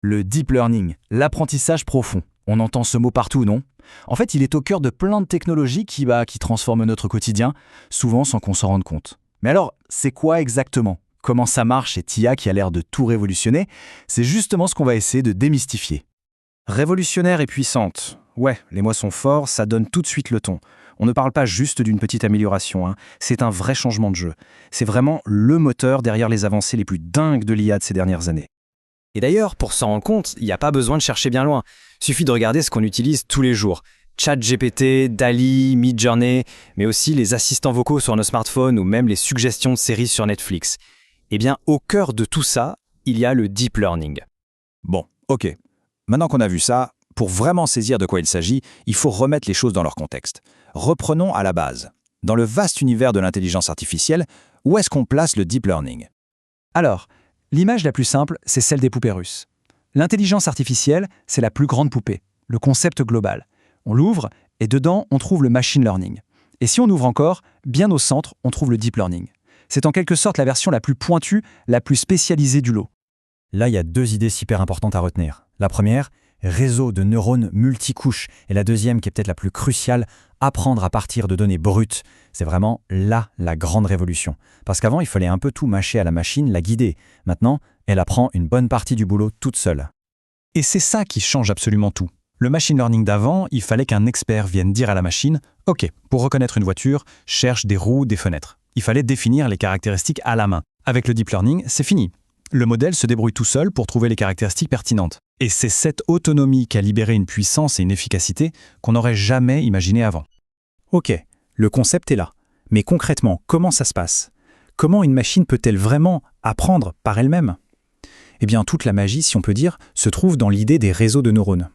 Le deep learning, l'apprentissage profond. On entend ce mot partout, non? En fait, il est au cœur de plein de technologies qui transforment notre quotidien, souvent sans qu'on s'en rende compte. Mais alors, c'est quoi exactement? Comment ça marche cette IA qui a l'air de tout révolutionner? C'est justement ce qu'on va essayer de démystifier. Révolutionnaire et puissante. Ouais, les mots sont forts, ça donne tout de suite le ton. On ne parle pas juste d'une petite amélioration, hein. C'est un vrai changement de jeu. C'est vraiment le moteur derrière les avancées les plus dingues de l'IA de ces dernières années. Et d'ailleurs, pour s'en rendre compte, il n'y a pas besoin de chercher bien loin. Suffit de regarder ce qu'on utilise tous les jours. ChatGPT, DALL-E, Midjourney, mais aussi les assistants vocaux sur nos smartphones ou même les suggestions de séries sur Netflix. Eh bien, au cœur de tout ça, il y a le deep learning. Bon, ok. Maintenant qu'on a vu ça, pour vraiment saisir de quoi il s'agit, il faut remettre les choses dans leur contexte. Reprenons à la base. Dans le vaste univers de l'intelligence artificielle, où est-ce qu'on place le deep learning? Alors, l'image la plus simple, c'est celle des poupées russes. L'intelligence artificielle, c'est la plus grande poupée, le concept global. On l'ouvre et dedans, on trouve le machine learning. Et si on ouvre encore, bien au centre, on trouve le deep learning. C'est en quelque sorte la version la plus pointue, la plus spécialisée du lot. Là, il y a deux idées super importantes à retenir. La première, réseau de neurones multicouches. Et la deuxième, qui est peut-être la plus cruciale, apprendre à partir de données brutes. C'est vraiment là la grande révolution. Parce qu'avant, il fallait un peu tout mâcher à la machine, la guider. Maintenant, elle apprend une bonne partie du boulot toute seule. Et c'est ça qui change absolument tout. Le machine learning d'avant, il fallait qu'un expert vienne dire à la machine « Ok, pour reconnaître une voiture, cherche des roues, des fenêtres ». Il fallait définir les caractéristiques à la main. Avec le deep learning, c'est fini. Le modèle se débrouille tout seul pour trouver les caractéristiques pertinentes. Et c'est cette autonomie qui a libéré une puissance et une efficacité qu'on n'aurait jamais imaginé avant. Ok, le concept est là. Mais concrètement, comment ça se passe? Comment une machine peut-elle vraiment apprendre par elle-même? Eh bien, toute la magie, si on peut dire, se trouve dans l'idée des réseaux de neurones.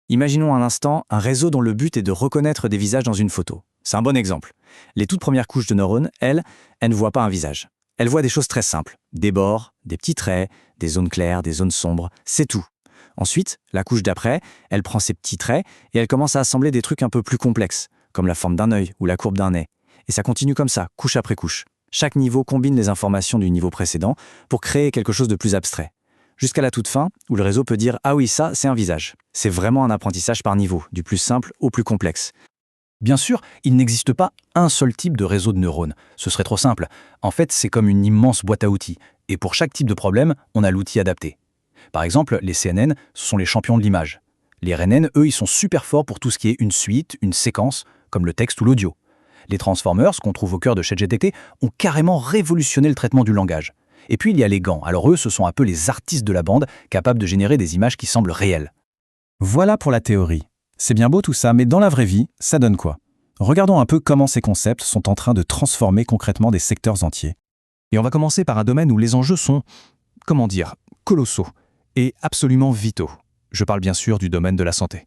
Imaginons un instant un réseau dont le but est de reconnaître des visages dans une photo. C'est un bon exemple. Les toutes premières couches de neurones, elles ne voient pas un visage. Elles voient des choses très simples. Des bords, des petits traits, des zones claires, des zones sombres, c'est tout. Ensuite, la couche d'après, elle prend ces petits traits et elle commence à assembler des trucs un peu plus complexes, comme la forme d'un œil ou la courbe d'un nez. Et ça continue comme ça, couche après couche. Chaque niveau combine les informations du niveau précédent pour créer quelque chose de plus abstrait. Jusqu'à la toute fin, où le réseau peut dire « Ah oui, ça, c'est un visage ». C'est vraiment un apprentissage par niveau, du plus simple au plus complexe. Bien sûr, il n'existe pas un seul type de réseau de neurones. Ce serait trop simple. En fait, c'est comme une immense boîte à outils. Et pour chaque type de problème, on a l'outil adapté. Par exemple, les CNN, ce sont les champions de l'image. Les RNN, eux, ils sont super forts pour tout ce qui est une suite, une séquence, comme le texte ou l'audio. Les Transformers, qu'on trouve au cœur de ChatGPT, ont carrément révolutionné le traitement du langage. Et puis il y a les gants. Alors eux, ce sont un peu les artistes de la bande, capables de générer des images qui semblent réelles. Voilà pour la théorie. C'est bien beau tout ça, mais dans la vraie vie, ça donne quoi? Regardons un peu comment ces concepts sont en train de transformer concrètement des secteurs entiers. Et on va commencer par un domaine où les enjeux sont, colossaux et absolument vitaux. Je parle bien sûr du domaine de la santé.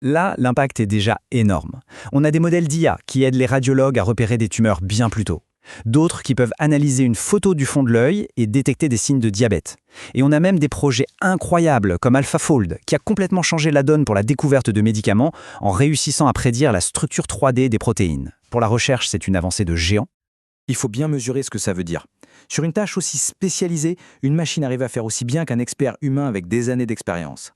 Là, l'impact est déjà énorme. On a des modèles d'IA qui aident les radiologues à repérer des tumeurs bien plus tôt. D'autres qui peuvent analyser une photo du fond de l'œil et détecter des signes de diabète. Et on a même des projets incroyables comme AlphaFold qui a complètement changé la donne pour la découverte de médicaments en réussissant à prédire la structure 3D des protéines. Pour la recherche, c'est une avancée de géant. Il faut bien mesurer ce que ça veut dire. Sur une tâche aussi spécialisée, une machine arrive à faire aussi bien qu'un expert humain avec des années d'expérience.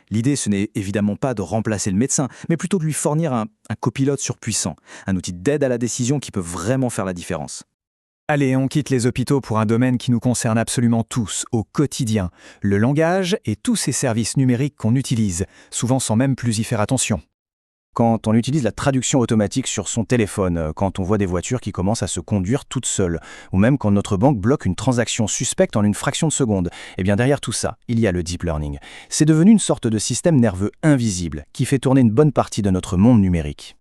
L'idée, ce n'est évidemment pas de remplacer le médecin, mais plutôt de lui fournir un copilote surpuissant, un outil d'aide à la décision qui peut vraiment faire la différence. Allez, on quitte les hôpitaux pour un domaine qui nous concerne absolument tous, au quotidien. Le langage et tous ces services numériques qu'on utilise, souvent sans même plus y faire attention. Quand on utilise la traduction automatique sur son téléphone, quand on voit des voitures qui commencent à se conduire toutes seules, ou même quand notre banque bloque une transaction suspecte en une fraction de seconde, eh bien derrière tout ça, il y a le deep learning. C'est devenu une sorte de système nerveux invisible qui fait tourner une bonne partie de notre monde numérique.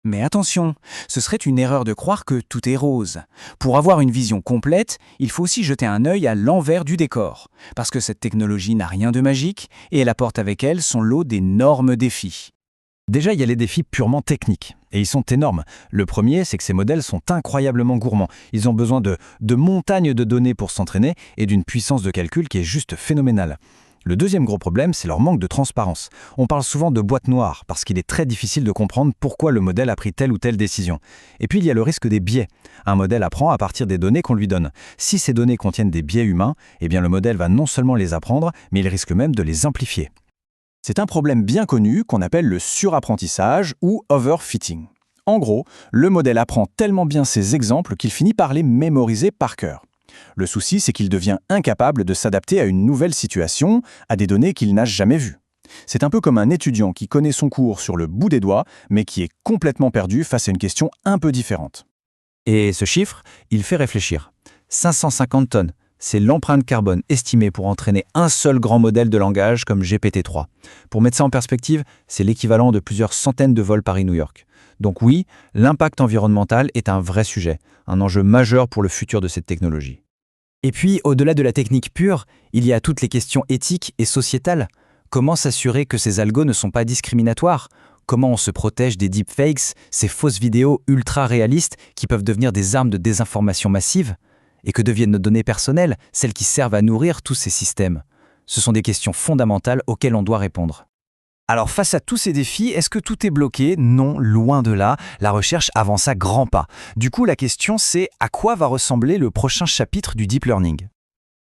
Mais attention, ce serait une erreur de croire que tout est rose. Pour avoir une vision complète, il faut aussi jeter un œil à l'envers du décor. Parce que cette technologie n'a rien de magique et elle apporte avec elle son lot d'énormes défis. Déjà, il y a les défis purement techniques, et ils sont énormes. Le premier, c'est que ces modèles sont incroyablement gourmands. Ils ont besoin de montagnes de données pour s'entraîner et d'une puissance de calcul qui est juste phénoménale. Le deuxième gros problème, c'est leur manque de transparence. On parle souvent de boîte noire parce qu'il est très difficile de comprendre pourquoi le modèle a pris telle ou telle décision. Et puis il y a le risque des biais. Un modèle apprend à partir des données qu'on lui donne. Si ces données contiennent des biais humains, eh bien le modèle va non seulement les apprendre, mais il risque même de les amplifier. C'est un problème bien connu qu'on appelle le surapprentissage ou overfitting. En gros, le modèle apprend tellement bien ses exemples qu'il finit par les mémoriser par cœur. Le souci, c'est qu'il devient incapable de s'adapter à une nouvelle situation, à des données qu'il n'a jamais vues. C'est un peu comme un étudiant qui connaît son cours sur le bout des doigts, mais qui est complètement perdu face à une question un peu différente. Et ce chiffre, il fait réfléchir. 550 tonnes, c'est l'empreinte carbone estimée pour entraîner un seul grand modèle de langage comme GPT-3. Pour mettre ça en perspective, c'est l'équivalent de plusieurs centaines de vols Paris-New York. Donc oui, l'impact environnemental est un vrai sujet, un enjeu majeur pour le futur de cette technologie. Et puis, au-delà de la technique pure, il y a toutes les questions éthiques et sociétales. Comment s'assurer que ces algos ne sont pas discriminatoires ? Comment on se protège des deepfakes, ces fausses vidéos ultra réalistes qui peuvent devenir des armes de désinformation massive ? Et que deviennent nos données personnelles, celles qui servent à nourrir tous ces systèmes ? Ce sont des questions fondamentales auxquelles on doit répondre. Alors face à tous ces défis, est-ce que tout est bloqué ? Non, loin de là. La recherche avance à grands pas. Du coup, la question c'est à quoi va ressembler le prochain chapitre du deep learning ?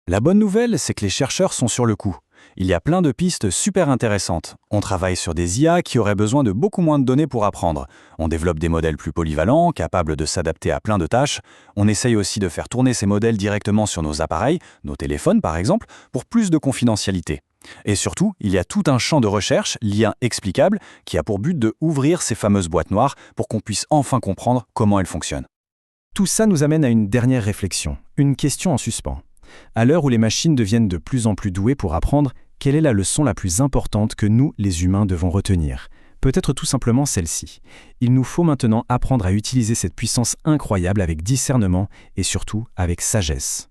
La bonne nouvelle, c'est que les chercheurs sont sur le coup. Il y a plein de pistes super intéressantes. On travaille sur des IA qui auraient besoin de beaucoup moins de données pour apprendre. On développe des modèles plus polyvalents, capables de s'adapter à plein de tâches. On essaye aussi de faire tourner ces modèles directement sur nos appareils, nos téléphones par exemple, pour plus de confidentialité. Et surtout, il y a tout un champ de recherche, l'IA explicable, qui a pour but de ouvrir ces fameuses boîtes noires pour qu'on puisse enfin comprendre comment elles fonctionnent. Tout ça nous amène à une dernière réflexion, une question en suspens. À l'heure où les machines deviennent de plus en plus douées pour apprendre, quelle est la leçon la plus importante que nous, les humains, devons retenir ? Peut-être tout simplement celle-ci. Il nous faut maintenant apprendre à utiliser cette puissance incroyable avec discernement et surtout avec sagesse.